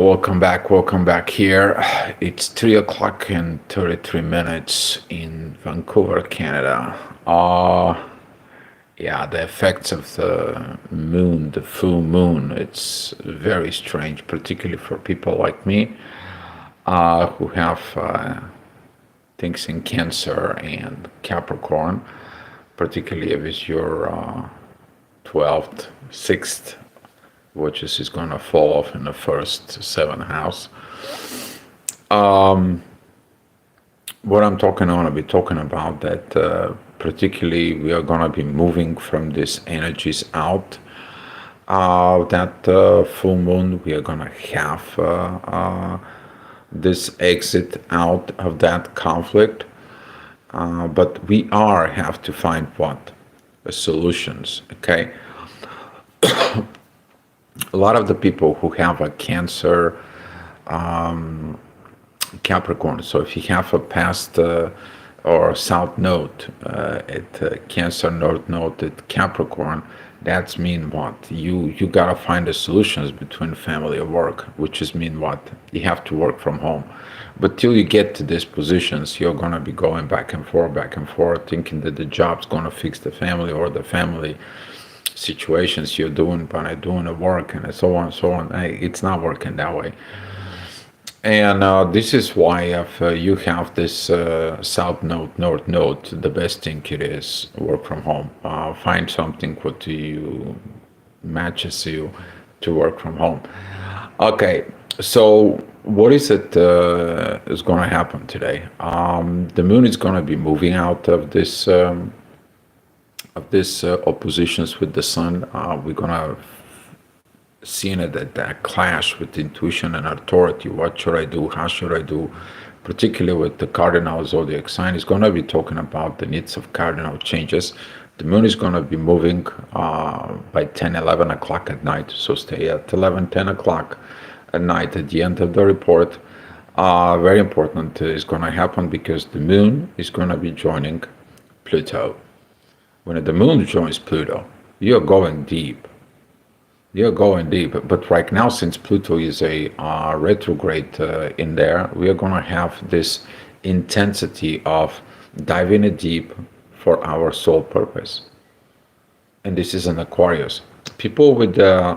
Welcome back here. It's 3 o'clock and 33 minutes in Vancouver, Canada. Yeah, the effects of the moon, the full moon, it's very strange, particularly for people like me who have things in Cancer and Capricorn, particularly if it's your 12th, 6th, which is going to fall off in the first seven house. What I'm talking on, I'll be talking about that particularly we are going to be moving from these energies out. That full moon, we are going to have this exit out of that conflict. But we have to find what? Solutions, okay? A lot of the people who have a Cancer, Capricorn, so if you have a past or south node at Cancer, north node at Capricorn, that's mean what? You gotta find the solutions between family and work, which is mean what? You have to work from home. But till you get to these positions, you're gonna be going back and forth, thinking that the job's gonna fix the family or the family situations you're doing by doing the work and so on and so on. It's not working that way. And this is why if you have this south node, north node, the best thing it is work from home. Find something what you matches you to work from home. Okay, so what is it is going to happen today? The moon is going to be moving out of this oppositions with the sun. We're going to seeing it at that clash with intuition and authority. What should I do? How should I do? Particularly with the cardinal zodiac sign, is going to be talking about the needs of cardinal changes. The moon is going to be moving by 10, 11 o'clock at night. So stay at 11, 10 o'clock at night at the end of the report. Very important is going to happen because the moon is going to be joining Pluto. When the moon joins Pluto, you're going deep. You're going deep, but right now, since Pluto is a retrograde in there, we are going to have this intensity of diving it deep for our soul purpose. And this is an Aquarius. People with a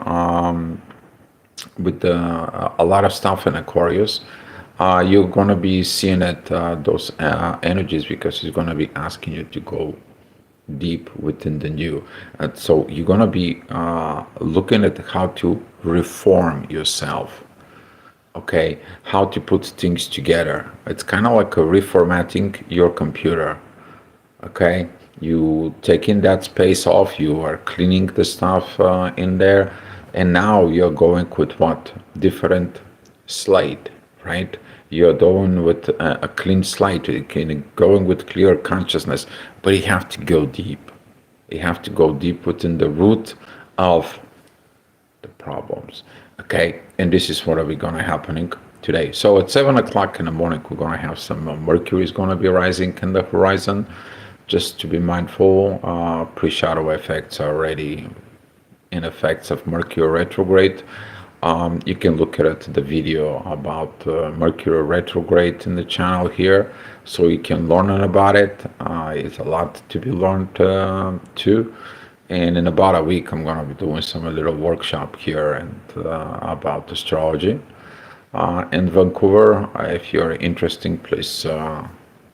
lot of stuff in Aquarius, you're going to be seeing it those energies because it's going to be asking you to go deep within the new. And so you're going to be looking at how to reform yourself, okay, how to put things together. It's kind of like a reformatting your computer, okay. You taking that space off, you are cleaning the stuff in there, and now you're going with what? Different slate, right? You're going with a clean slate, going with clear consciousness, but you have to go deep. You have to go deep within the root of the problems, okay? And this is what are going to happening today. So at 7 o'clock in the morning, we're going to have some Mercury is going to be rising in the horizon. Just to be mindful, pre-shadow effects are already in effects of Mercury retrograde. You can look at the video about Mercury retrograde in the channel here, so you can learn about it. It's a lot to be learned too. And in about a week, I'm going to be doing some little workshop here and about astrology in Vancouver. If you're interested, please kind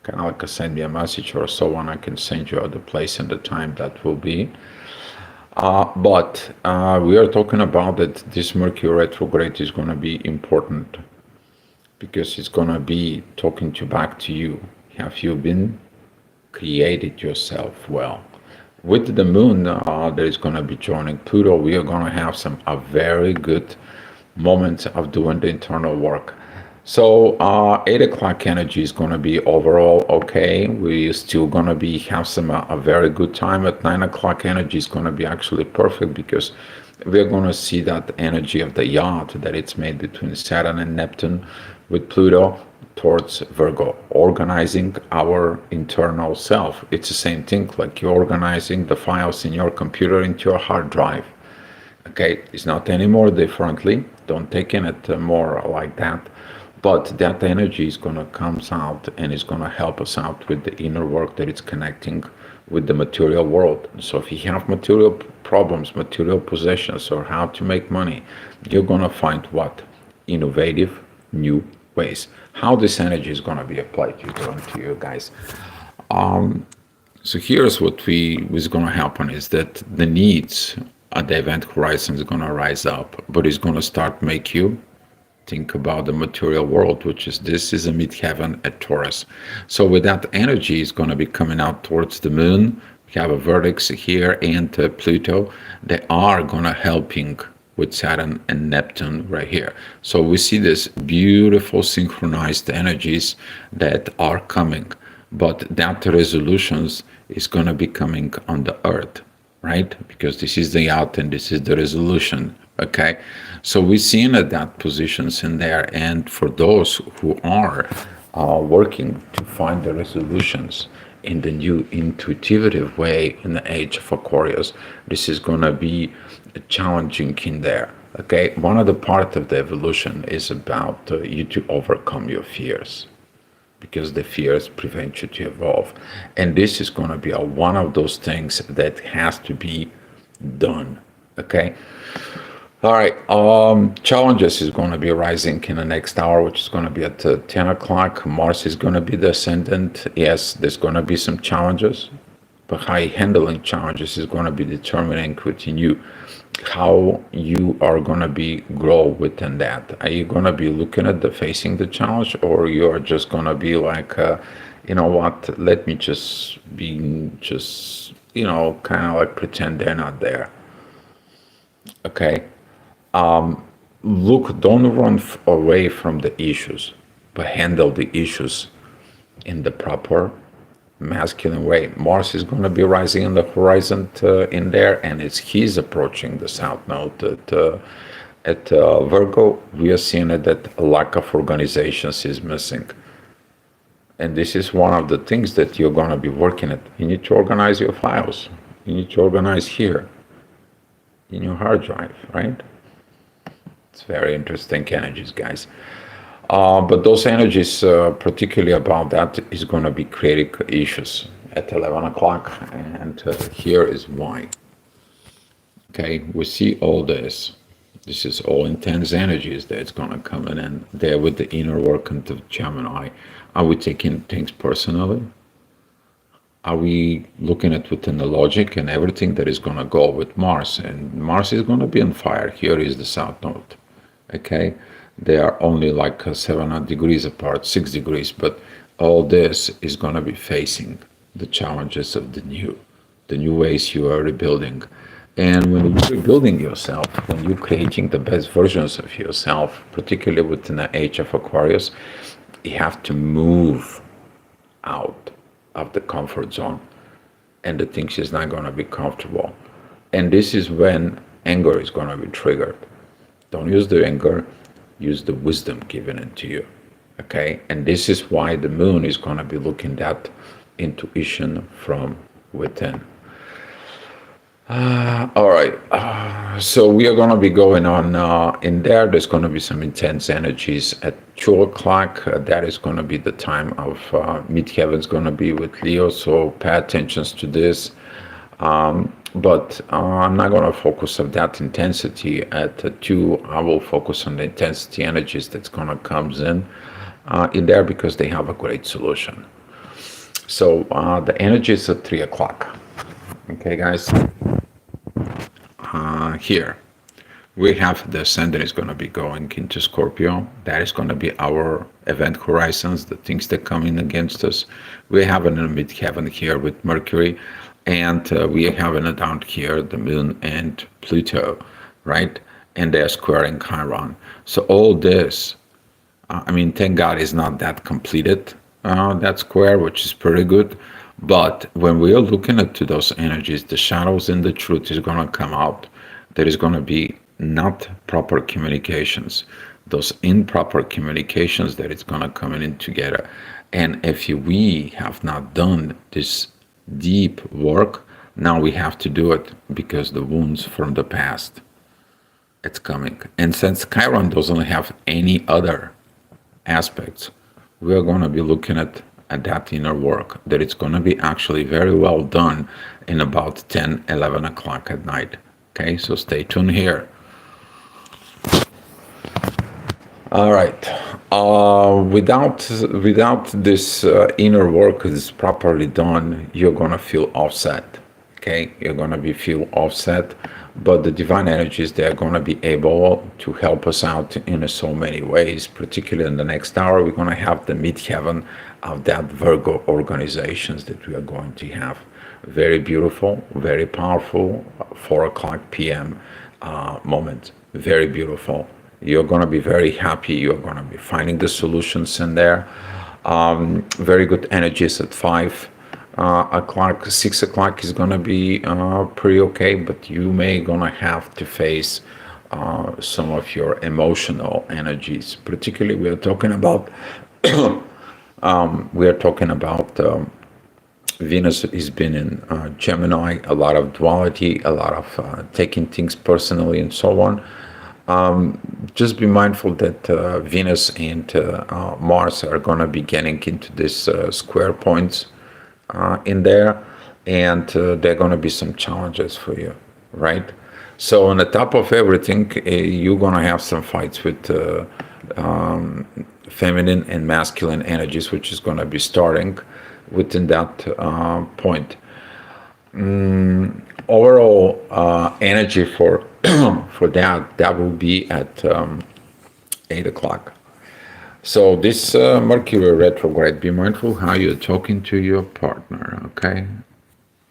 of like send me a message or so on. I can send you the place and the time that will be. But we are talking about that this Mercury retrograde is going to be important because it's going to be talking back to you. Have you been created yourself well? With the moon that is going to be joining Pluto, we are going to have a very good moments of doing the internal work. So 8 o'clock energy is going to be overall okay. We're still going to be have a very good time. At 9 o'clock energy is going to be actually perfect because we're going to see that energy of the yacht that it's made between Saturn and Neptune with Pluto towards Virgo, organizing our internal self. It's the same thing like you're organizing the files in your computer into your hard drive. Okay, it's not anymore differently. Don't take it more like that. But that energy is going to come out and it's going to help us out with the inner work that it's connecting with the material world. So if you have material problems, material possessions, or how to make money, you're going to find what? Innovative new ways. How this energy is going to be applied to you guys. So here's what we was going to happen is that the needs at the event horizon is going to rise up, but it's going to start make you think about the material world, which is this is a midheaven at Taurus. So with that energy is going to be coming out towards the moon. We have a vertex here and Pluto. They are going to helping with Saturn and Neptune right here. So we see this beautiful synchronized energies that are coming, but that resolutions is going to be coming on the earth, right? Because this is the out and this is the resolution. Okay, so we're seeing that positions in there, and for those who are working to find the resolutions in the new intuitive way in the age of Aquarius, this is going to be challenging in there. Okay, one of the part of the evolution is about you to overcome your fears because the fears prevent you to evolve, and this is going to be one of those things that has to be done. Okay. All right. Challenges is going to be rising in the next hour, which is going to be at 10 o'clock. Mars is going to be the ascendant. Yes, there's going to be some challenges, but how you handling challenges is going to be determining within you how you are going to be grow within that. Are you going to be looking at the facing the challenge, or you are just going to be like, you know what? Let me just be kind of like pretend they're not there. Okay. Look, don't run away from the issues, but handle the issues in the proper masculine way. Mars is going to be rising in the horizon in there, and he's approaching the south node at Virgo. We are seeing that a lack of organizations is missing. And this is one of the things that you're going to be working at. You need to organize your files. You need to organize here in your hard drive, right? It's very interesting energies, guys. But those energies, particularly about that, is going to be creating issues at 11 o'clock. And here is why. Okay, we see all this. This is all intense energies that's going to come in and there with the inner work into Gemini. Are we taking things personally? Are we looking at within the logic and everything that is going to go with Mars? And Mars is going to be on fire. Here is the south node. Okay, they are only like 7 degrees apart, 6 degrees, but all this is going to be facing the challenges of the new ways you are rebuilding. And when you're rebuilding yourself, when you're creating the best versions of yourself, particularly within the age of Aquarius, you have to move out of the comfort zone, and the things is not going to be comfortable. And this is when anger is going to be triggered. Don't use the anger, use the wisdom given into you. Okay? And this is why the moon is going to be looking at intuition from within. All right. So we are going to be going on in there. There's going to be some intense energies at 2 o'clock. That is going to be the time of midheaven is going to be with Leo. So pay attention to this. But I'm not going to focus on that intensity at 2. I will focus on the intensity energies that's going to comes in there because they have a great solution. So the energy is at 3 o'clock. Okay, guys. Here we have the ascendant is going to be going into Scorpio. That is going to be our event horizons, the things that come in against us. We have an in midheaven here with Mercury, and we have in down here the moon and Pluto, right? And they're squaring Chiron. So all this, I mean, thank God is not that completed, that square, which is pretty good. But when we are looking at those energies, the shadows and the truth is going to come out. There is going to be not proper communications, those improper communications that it's going to come in together. And if we have not done this deep work, now we have to do it because the wounds from the past. it's coming. And since Chiron doesn't have any other aspects, we are going to be looking at that inner work that it's going to be actually very well done in about 10, 11 o'clock at night. Okay, so stay tuned here. All right. Without this inner work is properly done, you're gonna feel offset. Okay, you're gonna be feel offset, but the divine energies they are gonna be able to help us out in so many ways. Particularly in the next hour, we're gonna have the midheaven of that Virgo organizations that we are going to have. Very beautiful, very powerful. 4 o'clock p.m. Moment. Very beautiful. You're going to be very happy. You're going to be finding the solutions in there. Very good energies at 5 o'clock. 6 o'clock is going to be pretty okay, but you may going to have to face some of your emotional energies. Particularly, we are talking about Venus has been in Gemini, a lot of duality, a lot of taking things personally, and so on. Just be mindful that Venus and Mars are going to be getting into this square points in there, and there are going to be some challenges for you, right? So on the top of everything, you're going to have some fights with feminine and masculine energies, which is going to be starting within that point. Overall energy for for that will be at 8 o'clock. So this Mercury retrograde, be mindful how you're talking to your partner, okay?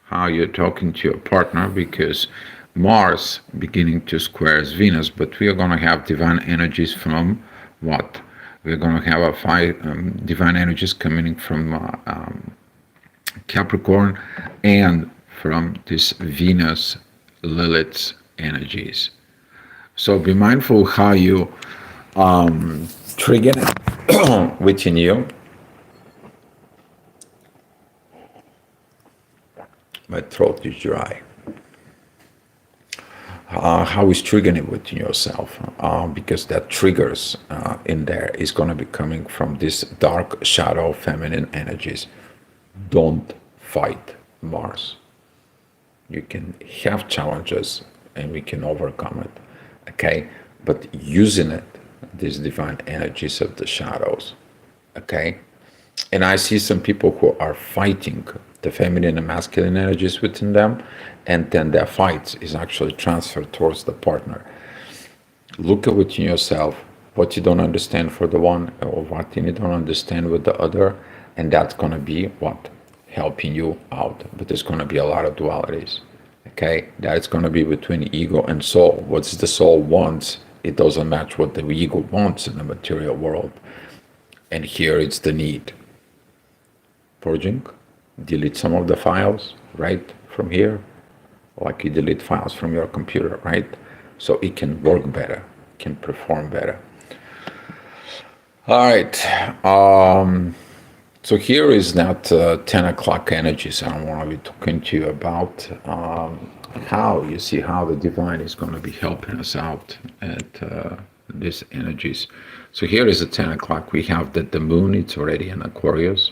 How you're talking to your partner, because Mars beginning to squares Venus, but we are going to have divine energies from what? We're going to have divine energies coming from Capricorn and from this Venus Lilith's energies. So be mindful how you trigger it within you. My throat is dry. How is triggering it within yourself? Because that triggers in there is going to be coming from this dark shadow feminine energies. Don't fight Mars. You can have challenges and we can overcome it, okay? But using it, these divine energies of the shadows, okay? And I see some people who are fighting the feminine and masculine energies within them, and then their fights is actually transferred towards the partner. Look at within yourself what you don't understand for the one or what you don't understand with the other, and that's going to be what? Helping you out. But there's going to be a lot of dualities, okay? That's going to be between ego and soul. What's the soul wants, it doesn't match what the ego wants in the material world. And here it's the need. Purging, delete some of the files, right, from here, like you delete files from your computer, right? So it can work better, can perform better. All right. So here is that 10 o'clock energies I want to be talking to you about. How you see how the divine is going to be helping us out at these energies. So here is at 10 o'clock. We have that the moon, it's already in Aquarius.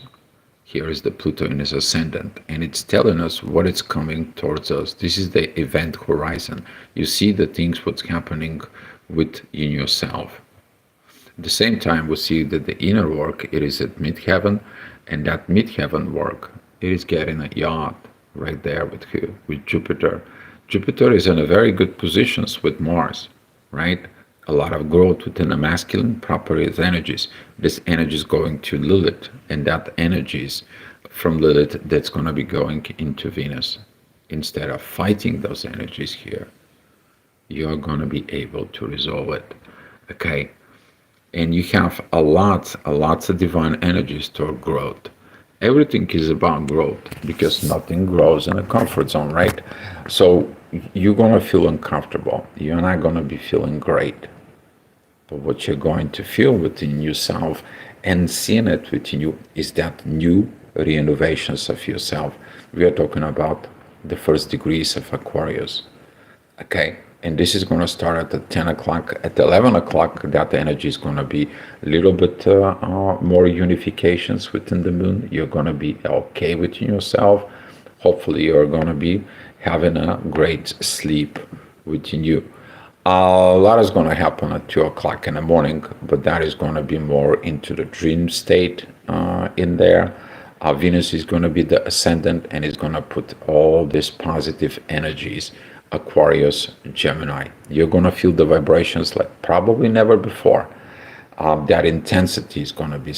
Here is the Pluto in its ascendant, and it's telling us what is coming towards us. This is the event horizon. You see the things, what's happening within yourself. At the same time, we see that the inner work, it is at midheaven, and that midheaven work, it is getting a yacht right there with Jupiter. Jupiter is in a very good positions with Mars, right? A lot of growth within the masculine properties energies. This energy is going to Lilith, and that energies from Lilith that's going to be going into Venus. Instead of fighting those energies here, you're going to be able to resolve it, okay? And you have a lot of divine energies toward growth. Everything is about growth because nothing grows in a comfort zone, right? So you're going to feel uncomfortable. You're not going to be feeling great. But what you're going to feel within yourself and seeing it within you is that new renovations of yourself. We are talking about the first degrees of Aquarius. Okay? And this is going to start at the 10 o'clock. At 11 o'clock, that energy is going to be a little bit more unifications within the moon. You're going to be okay within yourself. Hopefully, you're going to be having a great sleep within you. A lot is going to happen at 2 o'clock in the morning, but that is going to be more into the dream state in there. Venus is going to be the ascendant and is going to put all these positive energies, Aquarius, Gemini. You're going to feel the vibrations like probably never before. That intensity is going to be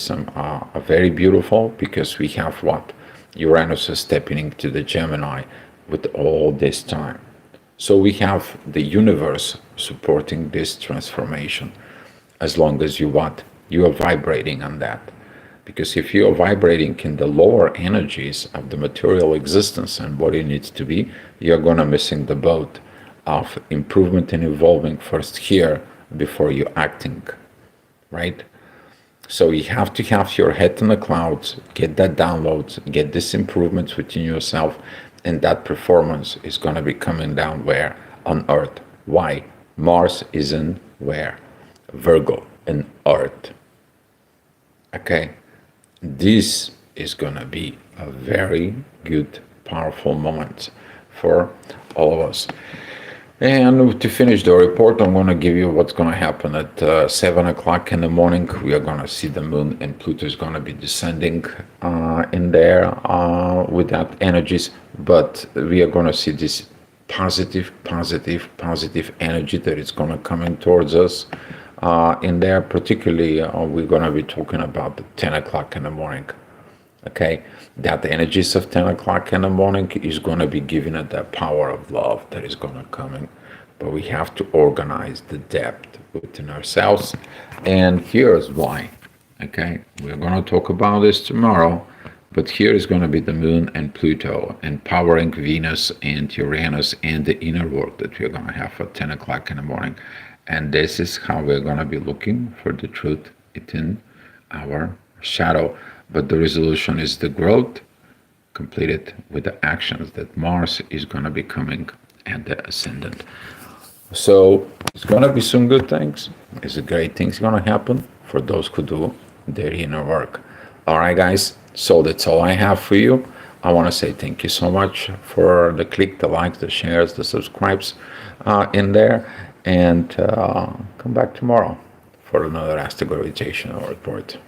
very beautiful because we have what? Uranus is stepping into the Gemini with all this time. So we have the universe supporting this transformation as long as you are vibrating on that. Because if you are vibrating in the lower energies of the material existence and what it needs to be, you're gonna missing the boat of improvement and evolving first here before you acting, right? So you have to have your head in the clouds, get that downloads, get this improvements within yourself, and that performance is going to be coming down where? On Earth. Why? Mars is in where? Virgo, in Earth. Okay? This is going to be a very good, powerful moment for all of us. And to finish the report, I'm going to give you what's going to happen at 7 o'clock in the morning. We are going to see the moon and Pluto is going to be descending in there with that energies. But we are going to see this positive energy that is going to come in towards us in there. Particularly, we're going to be talking about the 10 o'clock in the morning. Okay, that the energies of 10 o'clock in the morning is going to be giving it that power of love that is going to come in. But we have to organize the depth within ourselves. And here's why. Okay, we're going to talk about this tomorrow. But here is going to be the moon and Pluto empowering Venus and Uranus and the inner work that we're going to have at 10 o'clock in the morning. And this is how we're going to be looking for the truth within our shadow. But the resolution is the growth completed with the actions that Mars is going to be coming and the ascendant. So it's going to be some good things. It's a great things going to happen for those who do their inner work. All right, guys. So that's all I have for you. I want to say thank you so much for the click, the likes, the shares, the subscribes in there. And come back tomorrow for another astrological report.